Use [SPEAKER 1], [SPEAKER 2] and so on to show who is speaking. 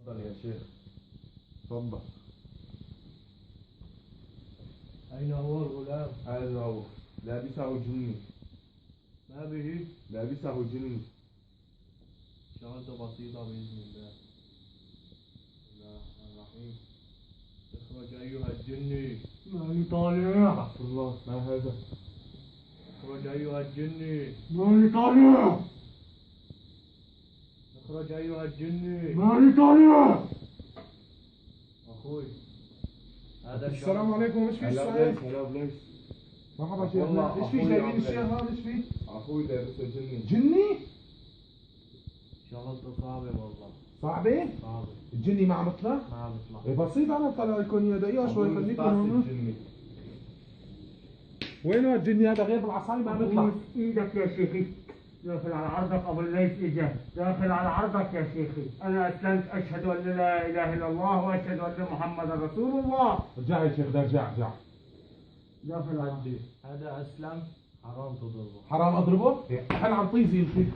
[SPEAKER 1] تفضل يا شيخ. تفضل.
[SPEAKER 2] أين هو الغلام؟
[SPEAKER 1] هذا هو. لابسه جني.
[SPEAKER 2] ما به؟
[SPEAKER 1] لابسه جني.
[SPEAKER 2] شغلته بسيطة بإذن الله. بسم الله الرحمن الرحيم. اخرج أيها الجني.
[SPEAKER 3] ماني طالع.
[SPEAKER 1] استغفر الله. ما هذا؟
[SPEAKER 2] اخرج أيها الجني.
[SPEAKER 3] ماني طالع.
[SPEAKER 2] اخرج أيها الجني.
[SPEAKER 3] ماني طالع.
[SPEAKER 2] أخوي هذا
[SPEAKER 3] السلام عليكم. ايش في
[SPEAKER 1] هلا
[SPEAKER 3] السؤال؟
[SPEAKER 1] بليش. هلا بليش.
[SPEAKER 3] مرحبا شيخ.
[SPEAKER 1] والله
[SPEAKER 3] ايش في
[SPEAKER 1] أخوي
[SPEAKER 3] جايبين
[SPEAKER 1] عم
[SPEAKER 3] الشيخ هذا؟ ايش في؟
[SPEAKER 1] اخوي لابسه جني.
[SPEAKER 3] جني؟
[SPEAKER 2] شغلته صعبة والله.
[SPEAKER 3] صعبة؟
[SPEAKER 2] صعبة.
[SPEAKER 3] الجني ما عم يطلع؟
[SPEAKER 2] ما عم يطلع.
[SPEAKER 3] إيه بسيط. انا طلع لكم اياه. دقيقة شوي خليكم هون.
[SPEAKER 1] الجني.
[SPEAKER 3] وينه الجني هذا؟ غير بالعصاية ما عم يطلع.
[SPEAKER 4] ايدك يا شيخي. داخل على عرضك ابو الليث اجا. داخل على عرضك يا شيخي. انا اسلمت. اشهد ان لا اله الا الله واشهد ان محمدا رسول الله.
[SPEAKER 3] رجع يا شيخ. رجع.
[SPEAKER 4] داخل على عرضي.
[SPEAKER 2] هذا أسلم. حرام تضربه.
[SPEAKER 3] حرام اضربه؟ احنا عم طيزي الخيط.